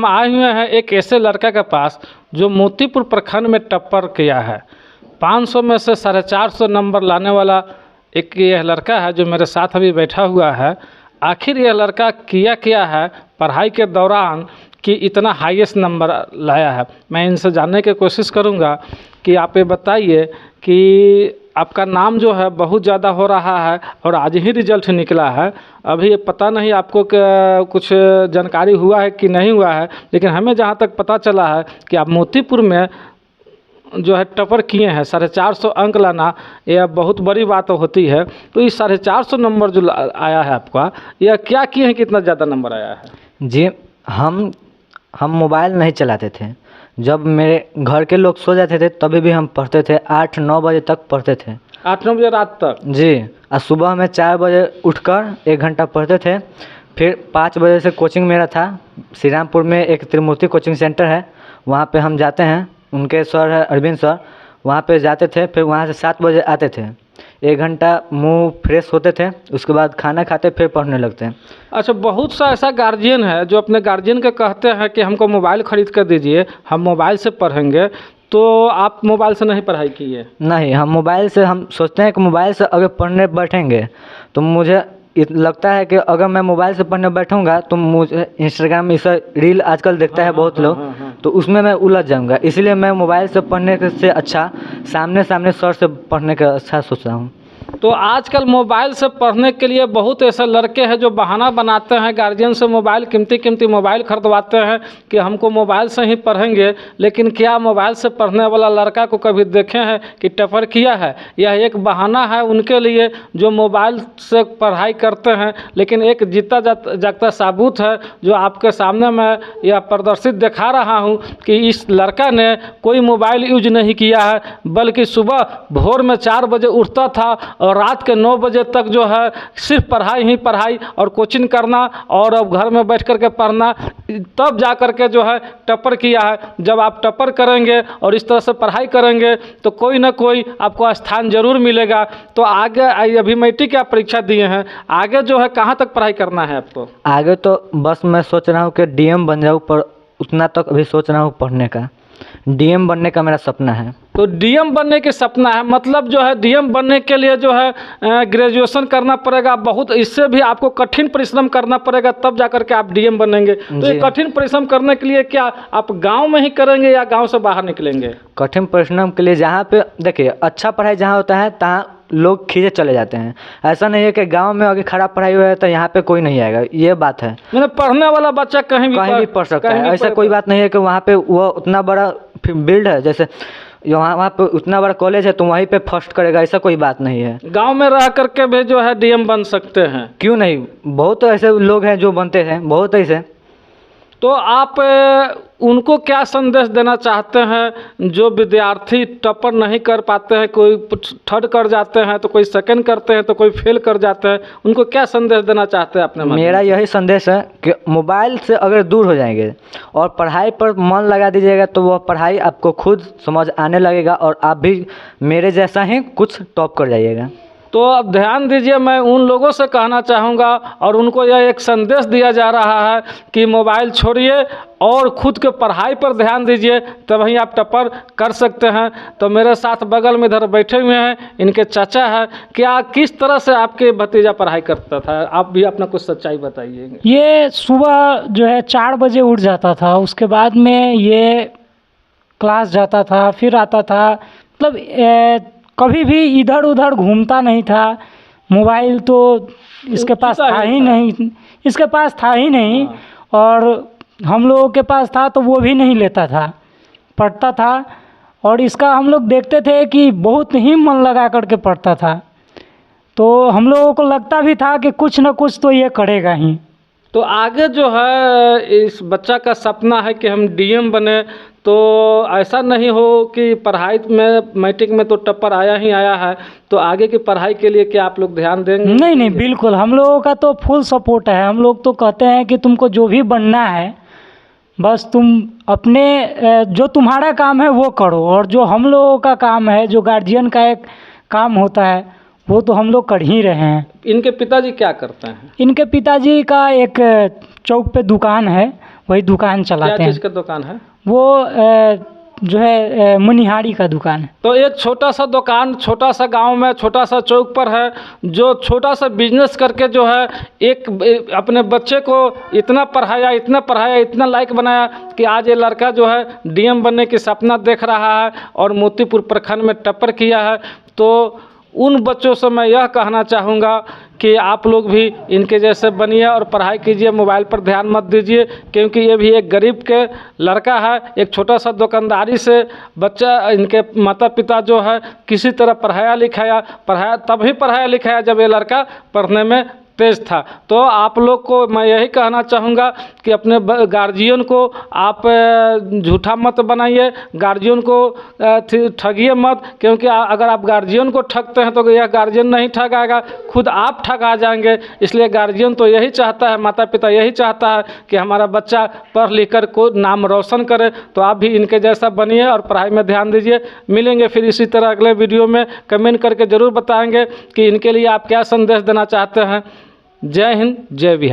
हम आए हुए हैं एक ऐसे लड़का के पास जो मोतीपुर प्रखंड में टप्पर किया है। 500 में से 450 नंबर लाने वाला एक यह लड़का है जो मेरे साथ अभी बैठा हुआ है। आखिर यह लड़का क्या है पढ़ाई के दौरान कि इतना हाईएस्ट नंबर लाया है। मैं इनसे जानने की कोशिश करूंगा कि आप ये बताइए कि आपका नाम जो है बहुत ज़्यादा हो रहा है और आज ही रिजल्ट निकला है। अभी ये पता नहीं आपको कुछ जानकारी हुआ है कि नहीं हुआ है, लेकिन हमें जहाँ तक पता चला है कि आप मोतीपुर में जो है टॉपर किए हैं। 450 अंक लाना यह बहुत बड़ी बात होती है। तो इस 450 नंबर जो आया है आपका, यह क्या किए हैं कि इतना ज़्यादा नंबर आया है? जी, हम मोबाइल नहीं चलाते थे। जब मेरे घर के लोग सो जाते थे तभी भी हम पढ़ते थे। 8-9 बजे तक पढ़ते थे। 8-9 बजे रात तक? जी। और सुबह में 4 बजे उठकर 1 घंटा पढ़ते थे। फिर 5 बजे से कोचिंग मेरा था। श्री रामपुर में एक त्रिमूर्ति कोचिंग सेंटर है, वहाँ पे हम जाते हैं। उनके सर है अरविंद सर, वहाँ पे जाते थे। फिर वहाँ से 7 बजे आते थे। 1 घंटा मुंह फ्रेश होते थे, उसके बाद खाना खाते फिर पढ़ने लगते हैं। अच्छा, बहुत सा ऐसा गार्जियन है जो अपने गार्जियन के कहते हैं कि हमको मोबाइल ख़रीद कर दीजिए, हम मोबाइल से पढ़ेंगे। तो आप मोबाइल से नहीं पढ़ाई किए? नहीं, हम सोचते हैं कि मोबाइल से अगर पढ़ने बैठेंगे तो मुझे लगता है कि अगर मैं मोबाइल से पढ़ने बैठूंगा तो मुझे इंस्टाग्राम में इसे रील आजकल देखता है बहुत लोग, तो उसमें मैं उलझ जाऊंगा। इसलिए मैं मोबाइल से पढ़ने से अच्छा सामने सर से पढ़ने का अच्छा सोच रहा हूँ। तो आजकल मोबाइल से पढ़ने के लिए बहुत ऐसे लड़के हैं जो बहाना बनाते हैं, गार्जियन से मोबाइल कीमती मोबाइल खरीदवाते हैं कि हमको मोबाइल से ही पढ़ेंगे। लेकिन क्या मोबाइल से पढ़ने वाला लड़का को कभी देखे हैं कि टॉपर किया है? यह एक बहाना है उनके लिए जो मोबाइल से पढ़ाई करते हैं। लेकिन एक जीता जागता सबूत है जो आपके सामने मैं यह प्रदर्शित दिखा रहा हूँ कि इस लड़का ने कोई मोबाइल यूज नहीं किया है, बल्कि सुबह भोर में 4 बजे उठता था और रात के 9 बजे तक जो है सिर्फ पढ़ाई ही पढ़ाई और कोचिंग करना और अब घर में बैठ कर के पढ़ना, तब जा कर के जो है टॉपर किया है। जब आप टॉपर करेंगे और इस तरह से पढ़ाई करेंगे तो कोई ना कोई आपको स्थान जरूर मिलेगा। तो आगे अभी मैट्रिक की आप परीक्षा दिए हैं, आगे जो है कहाँ तक पढ़ाई करना है आपको? आगे तो बस मैं सोच रहा हूँ कि डीएम बन जाऊँ, पर उतना तक अभी सोच रहा हूँ पढ़ने का। डीएम बनने का मेरा सपना है। तो डीएम बनने के सपना है, मतलब जो है डीएम बनने के लिए जो है ग्रेजुएशन करना पड़ेगा बहुत। इससे भी आपको कठिन परिश्रम करना पड़ेगा, तब जा कर के आप डीएम बनेंगे। तो ये कठिन परिश्रम करने के लिए क्या आप गांव में ही करेंगे या गांव से बाहर निकलेंगे? कठिन परिश्रम के लिए जहाँ पे देखिए अच्छा पढ़ाई जहाँ होता है तहाँ लोग खींचे चले जाते हैं। ऐसा नहीं है कि गांव में अगर खराब पढ़ाई हुआ है तो यहाँ पे कोई नहीं आएगा, ये बात है। मैंने पढ़ने वाला बच्चा कहीं भी पढ़ सकता है। ऐसा कोई बात नहीं है कि वहाँ पे वो उतना बड़ा बिल्ड है, जैसे वहाँ पे उतना बड़ा कॉलेज है तो वहीं पे फर्स्ट करेगा, ऐसा कोई बात नहीं है। गांव में रह करके भी जो है डीएम बन सकते हैं। क्यों नहीं, बहुत ऐसे लोग हैं जो बनते हैं, बहुत ऐसे। तो आप उनको क्या संदेश देना चाहते हैं जो विद्यार्थी टॉपर नहीं कर पाते हैं? कोई थर्ड कर जाते हैं तो कोई सेकंड करते हैं तो कोई फेल कर जाते हैं, उनको क्या संदेश देना चाहते हैं अपने? मेरा यही संदेश है कि मोबाइल से अगर दूर हो जाएंगे और पढ़ाई पर मन लगा दीजिएगा तो वह पढ़ाई आपको खुद समझ आने लगेगा और आप भी मेरे जैसा ही कुछ टॉप कर जाइएगा। तो अब ध्यान दीजिए, मैं उन लोगों से कहना चाहूँगा और उनको यह एक संदेश दिया जा रहा है कि मोबाइल छोड़िए और खुद के पढ़ाई पर ध्यान दीजिए, तभी आप टॉपर कर सकते हैं। तो मेरे साथ बगल में इधर बैठे हुए हैं, इनके चाचा है। क्या किस तरह से आपके भतीजा पढ़ाई करता था? आप भी अपना कुछ सच्चाई बताइए। ये सुबह जो है 4 बजे उठ जाता था, उसके बाद में ये क्लास जाता था, फिर आता था। मतलब कभी भी इधर उधर घूमता नहीं था। मोबाइल तो इसके पास था ही नहीं, और हम लोगों के पास था तो वो भी नहीं लेता था, पढ़ता था। और इसका हम लोग देखते थे कि बहुत ही मन लगा करके पढ़ता था, तो हम लोगों को लगता भी था कि कुछ न कुछ तो ये करेगा ही। तो आगे जो है इस बच्चा का सपना है कि हम डीएम बने, तो ऐसा नहीं हो कि पढ़ाई में मैट्रिक में तो टॉपर आया ही आया है, तो आगे की पढ़ाई के लिए क्या आप लोग ध्यान देंगे? नहीं, बिल्कुल हम लोगों का तो फुल सपोर्ट है। हम लोग तो कहते हैं कि तुमको जो भी बनना है बस तुम अपने जो तुम्हारा काम है वो करो, और जो हम लोगों का काम है, जो गार्जियन का एक काम होता है, वो तो हम लोग कर ही रहे हैं। इनके पिताजी क्या करते हैं? इनके पिताजी का एक चौक पे दुकान है, वही दुकान क्या चलाते चीज़ हैं। का दुकान है? वो जो है मनिहारी का दुकान है। तो एक छोटा सा दुकान, छोटा सा गांव में, छोटा सा चौक पर है, जो छोटा सा बिजनेस करके जो है एक अपने बच्चे को इतना पढ़ाया, इतना लायक बनाया कि आज ये लड़का जो है डीएम बनने की सपना देख रहा है और मोतीपुर प्रखंड में टप्पर किया है। तो उन बच्चों से मैं यह कहना चाहूँगा कि आप लोग भी इनके जैसे बनिए और पढ़ाई कीजिए, मोबाइल पर ध्यान मत दीजिए, क्योंकि ये भी एक गरीब के लड़का है। एक छोटा सा दुकानदारी से बच्चा, इनके माता पिता जो है किसी तरह तभी पढ़ाया लिखाया जब ये लड़का पढ़ने में तेज था। तो आप लोग को मैं यही कहना चाहूँगा कि अपने गार्जियन को आप झूठा मत बनाइए, गार्जियन को ठगिए मत, क्योंकि अगर आप गार्जियन को ठगते हैं तो यह गार्जियन नहीं ठगाएगा, खुद आप ठगा जाएंगे। इसलिए गार्जियन तो यही चाहता है, माता पिता यही चाहता है कि हमारा बच्चा पढ़ लिख कर को नाम रोशन करे। तो आप भी इनके जैसा बनिए और पढ़ाई में ध्यान दीजिए। मिलेंगे फिर इसी तरह अगले वीडियो में। कमेंट करके ज़रूर बताएंगे कि इनके लिए आप क्या संदेश देना चाहते हैं। जय हिंद, जय बिहार।